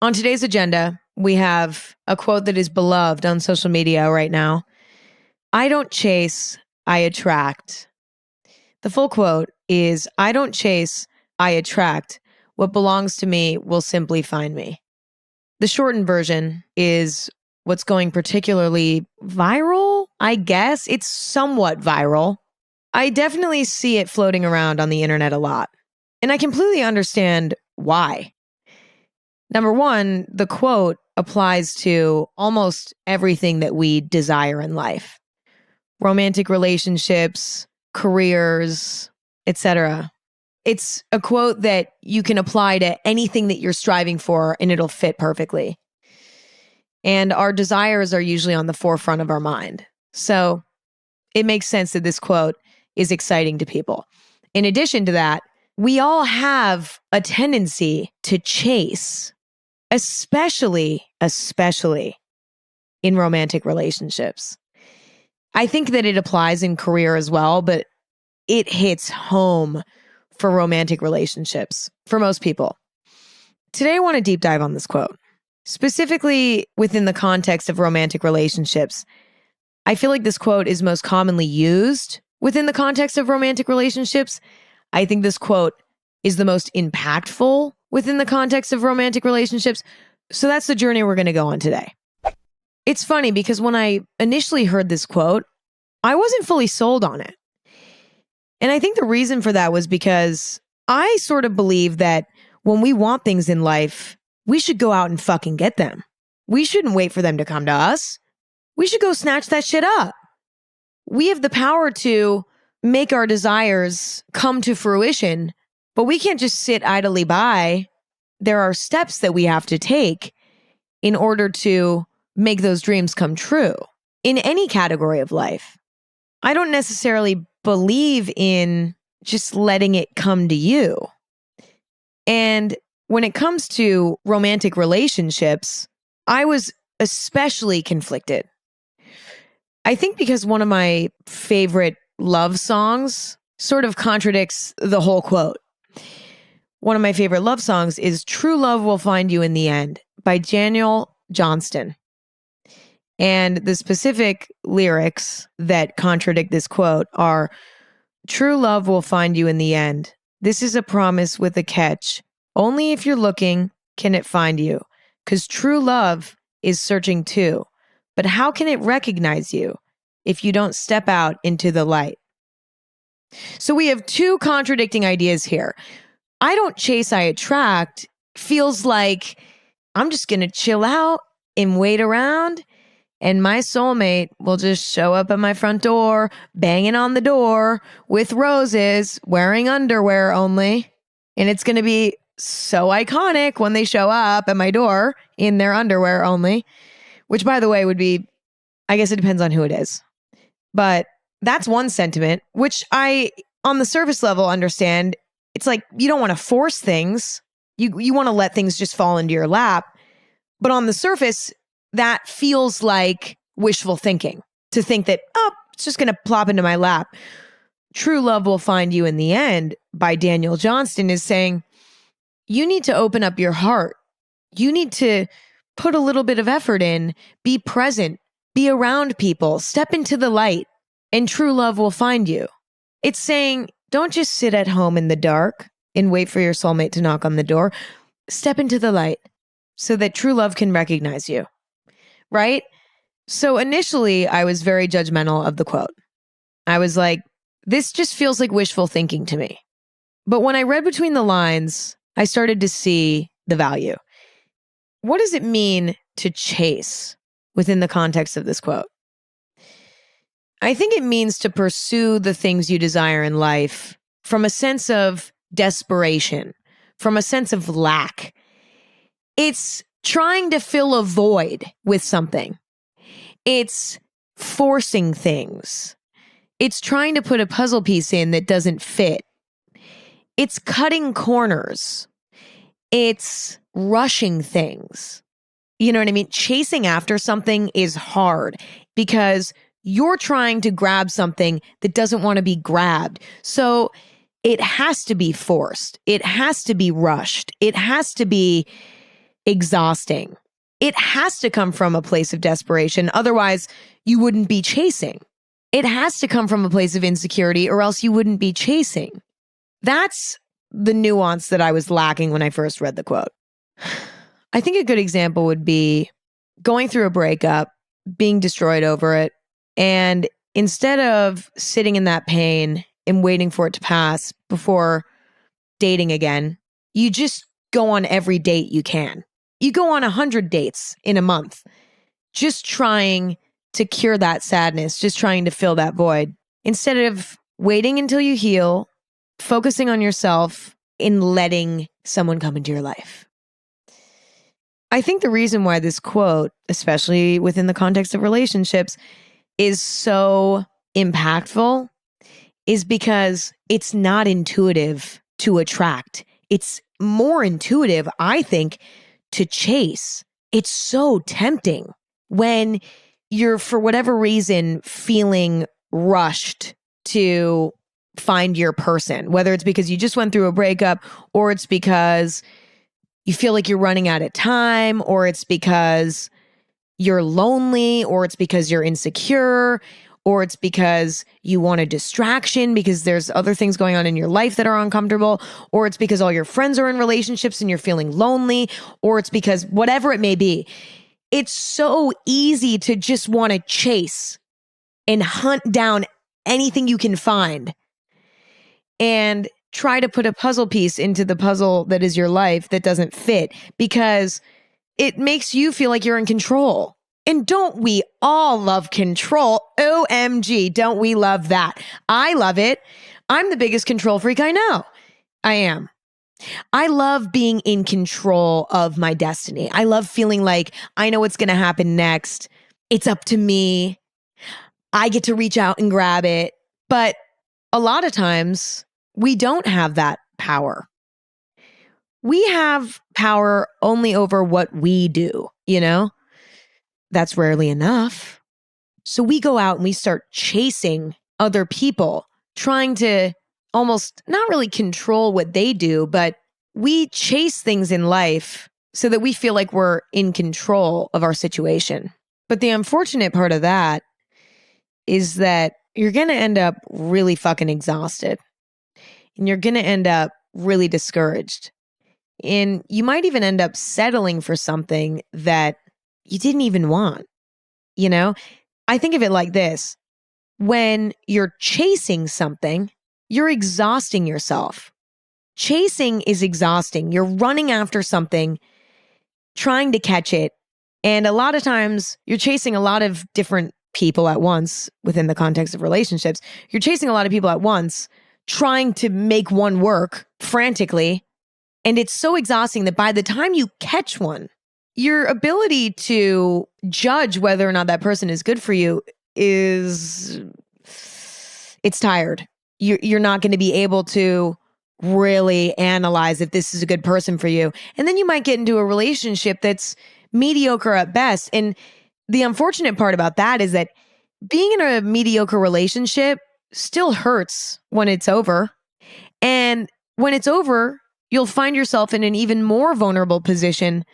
On today's agenda, we have a quote that is beloved on social media right now. I don't chase, I attract. The full quote is, I don't chase, I attract. What belongs to me will simply find me. The shortened version is what's going particularly viral, I guess. It's somewhat viral. I definitely see it floating around on the internet a lot. And I completely understand why. Number one, the quote applies to almost everything that we desire in life. Romantic relationships, careers, etc. It's a quote that you can apply to anything that you're striving for and it'll fit perfectly. And our desires are usually on the forefront of our mind. So it makes sense that this quote is exciting to people. In addition to that, we all have a tendency to chase, especially in romantic relationships. I think that it applies in career as well, but it hits home for romantic relationships for most people. Today, I want to deep dive on this quote, specifically within the context of romantic relationships. I feel like this quote is most commonly used within the context of romantic relationships. I think this quote is the most impactful within the context of romantic relationships. So that's the journey we're going to go on today. It's funny because when I initially heard this quote, I wasn't fully sold on it. And I think the reason for that was because I sort of believe that when we want things in life, we should go out and fucking get them. We shouldn't wait for them to come to us. We should go snatch that shit up. We have the power to make our desires come to fruition, but we can't just sit idly by. There are steps that we have to take in order to make those dreams come true in any category of life. I don't necessarily believe in just letting it come to you. And when it comes to romantic relationships, I was especially conflicted. I think because one of my favorite love songs sort of contradicts the whole quote. One of my favorite love songs is True Love Will Find You in the End by Daniel Johnston. And the specific lyrics that contradict this quote are, true love will find you in the end. This is a promise with a catch. Only if you're looking can it find you. 'Cause true love is searching too. But how can it recognize you if you don't step out into the light? So we have two contradicting ideas here. I don't chase, I attract feels like I'm just going to chill out and wait around, and my soulmate will just show up at my front door, banging on the door with roses, wearing underwear only. And it's going to be so iconic when they show up at my door in their underwear only, which, by the way, would be, I guess it depends on who it is. But that's one sentiment, which I, on the surface level, understand. It's like you don't want to force things. You want to let things just fall into your lap. But on the surface, that feels like wishful thinking, to think that, oh, it's just going to plop into my lap. True Love Will Find You in the End by Daniel Johnston is saying, you need to open up your heart. You need to put a little bit of effort in, be present, be around people, step into the light, and true love will find you. It's saying, don't just sit at home in the dark and wait for your soulmate to knock on the door. Step into the light so that true love can recognize you. Right? So initially, I was very judgmental of the quote. I was like, this just feels like wishful thinking to me. But when I read between the lines, I started to see the value. What does it mean to chase within the context of this quote? I think it means to pursue the things you desire in life from a sense of desperation, from a sense of lack. It's trying to fill a void with something. It's forcing things. It's trying to put a puzzle piece in that doesn't fit. It's cutting corners. It's rushing things. You know what I mean? Chasing after something is hard because you're trying to grab something that doesn't want to be grabbed. So it has to be forced. It has to be rushed. It has to be exhausting. It has to come from a place of desperation. Otherwise, you wouldn't be chasing. It has to come from a place of insecurity, or else you wouldn't be chasing. That's the nuance that I was lacking when I first read the quote. I think a good example would be going through a breakup, being destroyed over it, and instead of sitting in that pain and waiting for it to pass before dating again, you just go on every date you can. You go on 100 dates in a month, just trying to cure that sadness, just trying to fill that void. Instead of waiting until you heal, focusing on yourself, and letting someone come into your life. I think the reason why this quote, especially within the context of relationships, is so impactful is because it's not intuitive to attract. It's more intuitive, I think, to chase. It's so tempting when you're, for whatever reason, feeling rushed to find your person, whether it's because you just went through a breakup, or it's because you feel like you're running out of time, or it's because you're lonely, or it's because you're insecure, or it's because you want a distraction because there's other things going on in your life that are uncomfortable, or it's because all your friends are in relationships and you're feeling lonely, or it's because whatever it may be. It's so easy to just want to chase and hunt down anything you can find and try to put a puzzle piece into the puzzle that is your life that doesn't fit, because it makes you feel like you're in control. And don't we all love control? OMG, don't we love that? I love it. I'm the biggest control freak I know. I am. I love being in control of my destiny. I love feeling like I know what's going to happen next. It's up to me. I get to reach out and grab it. But a lot of times we don't have that power. We have power only over what we do, you know? That's rarely enough. So we go out and we start chasing other people, trying to almost not really control what they do, but we chase things in life so that we feel like we're in control of our situation. But the unfortunate part of that is that you're going to end up really fucking exhausted, and you're going to end up really discouraged. And you might even end up settling for something that you didn't even want. You know, I think of it like this. When you're chasing something, you're exhausting yourself. Chasing is exhausting. You're running after something, trying to catch it. And a lot of times you're chasing a lot of different people at once within the context of relationships. You're chasing a lot of people at once, trying to make one work frantically. And it's so exhausting that by the time you catch one, your ability to judge whether or not that person is good for you it's tired. You're not going to be able to really analyze if this is a good person for you. And then you might get into a relationship that's mediocre at best. And the unfortunate part about that is that being in a mediocre relationship still hurts when it's over. And when it's over, you'll find yourself in an even more vulnerable position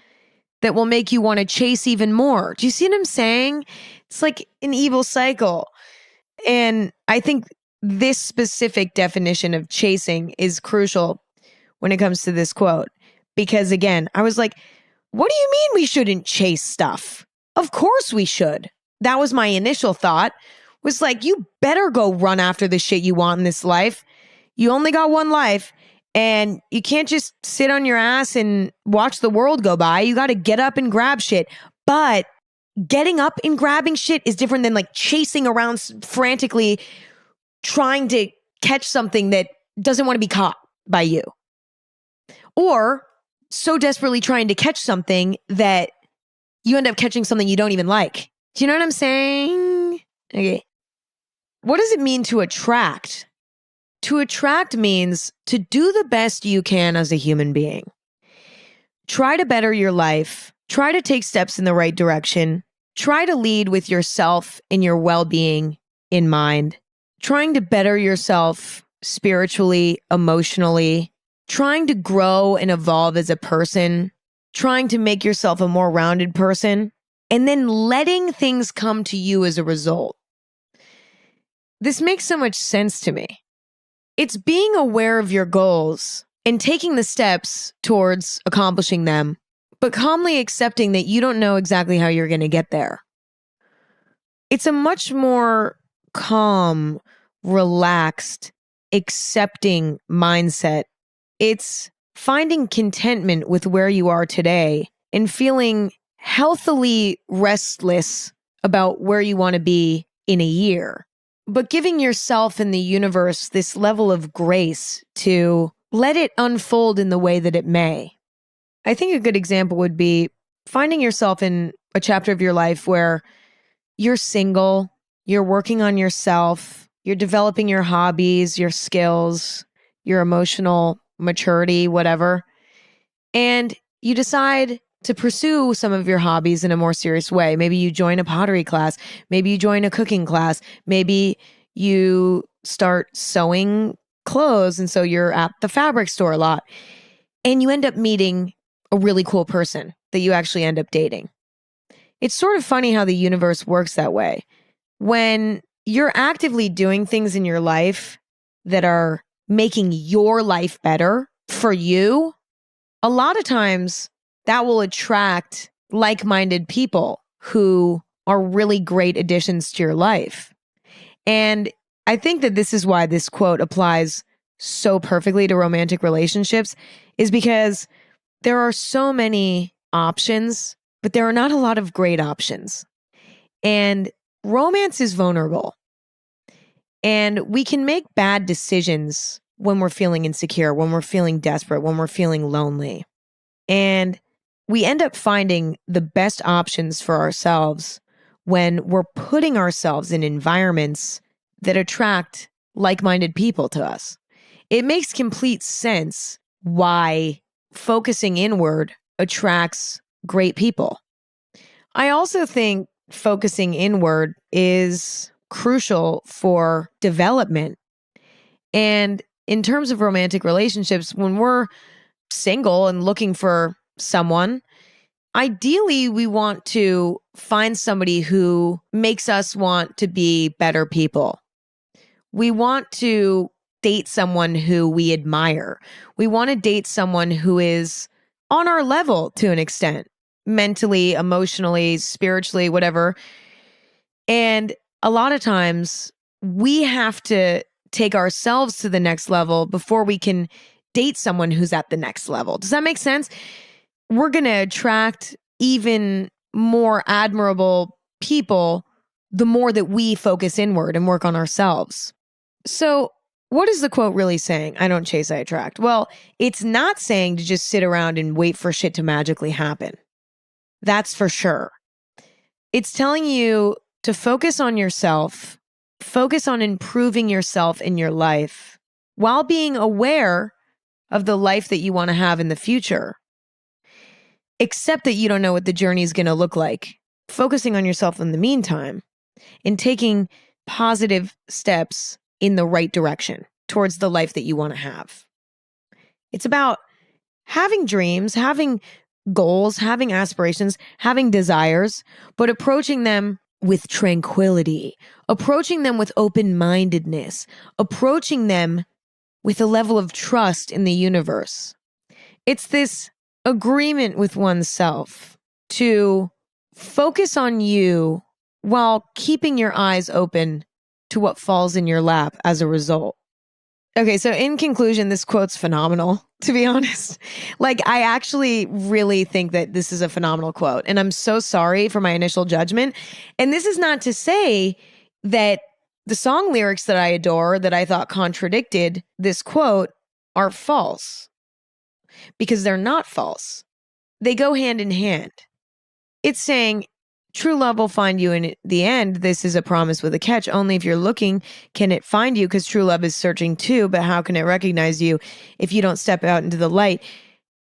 that will make you want to chase even more. Do you see what I'm saying? It's like an evil cycle. And I think this specific definition of chasing is crucial when it comes to this quote. Because again, I was like, what do you mean we shouldn't chase stuff? Of course we should. That was my initial thought, was like, you better go run after the shit you want in this life. You only got one life. And you can't just sit on your ass and watch the world go by. You got to get up and grab shit. But getting up and grabbing shit is different than like chasing around frantically, trying to catch something that doesn't want to be caught by you. Or so desperately trying to catch something that you end up catching something you don't even like. Do you know what I'm saying? Okay. What does it mean to attract? To attract means to do the best you can as a human being. Try to better your life. Try to take steps in the right direction. Try to lead with yourself and your well-being in mind. Trying to better yourself spiritually, emotionally. Trying to grow and evolve as a person trying to make yourself a more rounded person, and then letting things come to you as a result. This makes so much sense to me. It's being aware of your goals and taking the steps towards accomplishing them, but calmly accepting that you don't know exactly how you're going to get there. It's a much more calm, relaxed, accepting mindset. It's finding contentment with where you are today and feeling healthily restless about where you want to be in a year, but giving yourself and the universe this level of grace to let it unfold in the way that it may. I think a good example would be finding yourself in a chapter of your life where you're single, you're working on yourself, you're developing your hobbies, your skills, your emotional maturity, whatever, and you decide to pursue some of your hobbies in a more serious way. Maybe you join a pottery class, maybe you join a cooking class, maybe you start sewing clothes, and so you're at the fabric store a lot, and you end up meeting a really cool person that you actually end up dating. It's sort of funny how the universe works that way. When you're actively doing things in your life that are making your life better for you, a lot of times that will attract like-minded people who are really great additions to your life. And I think that this is why this quote applies so perfectly to romantic relationships, is because there are so many options, but there are not a lot of great options. And romance is vulnerable. And we can make bad decisions when we're feeling insecure, when we're feeling desperate, when we're feeling lonely. And we end up finding the best options for ourselves when we're putting ourselves in environments that attract like-minded people to us. It makes complete sense why focusing inward attracts great people. I also think focusing inward is crucial for development. And in terms of romantic relationships, when we're single and looking for someone, ideally we want to find somebody who makes us want to be better people. We want to date someone who we admire. We want to date someone who is on our level to an extent, mentally, emotionally, spiritually, whatever. And a lot of times we have to take ourselves to the next level before we can date someone who's at the next level. Does that make sense? We're going to attract even more admirable people the more that we focus inward and work on ourselves. So what is the quote really saying? I don't chase, I attract. Well, it's not saying to just sit around and wait for shit to magically happen. That's for sure. It's telling you to focus on yourself, focus on improving yourself in your life while being aware of the life that you want to have in the future. Accept that you don't know what the journey is going to look like. Focusing on yourself in the meantime and taking positive steps in the right direction towards the life that you want to have. It's about having dreams, having goals, having aspirations, having desires, but approaching them with tranquility, approaching them with open-mindedness, approaching them with a level of trust in the universe. It's this agreement with oneself to focus on you while keeping your eyes open to what falls in your lap as a result. Okay, so in conclusion, this quote's phenomenal, to be honest. Like, I actually really think that this is a phenomenal quote, and I'm so sorry for my initial judgment. And this is not to say that the song lyrics that I adore, that I thought contradicted this quote, are false. Because they're not false. They go hand in hand. It's saying, true love will find you in the end. This is a promise with a catch. Only if you're looking can it find you, because true love is searching too, but how can it recognize you if you don't step out into the light?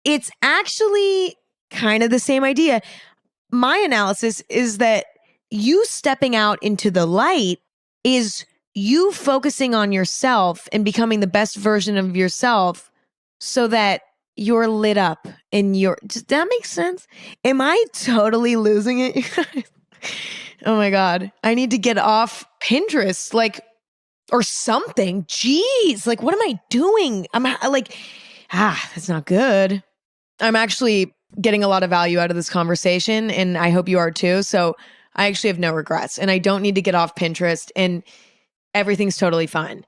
It's actually kind of the same idea. My analysis is that you stepping out into the light is you focusing on yourself and becoming the best version of yourself so that you're lit up and does that make sense? Am I totally losing it? You guys? Oh my God. I need to get off Pinterest, like, or something. Jeez. Like, what am I doing? I'm like, that's not good. I'm actually getting a lot of value out of this conversation, and I hope you are too. So I actually have no regrets, and I don't need to get off Pinterest, and everything's totally fine.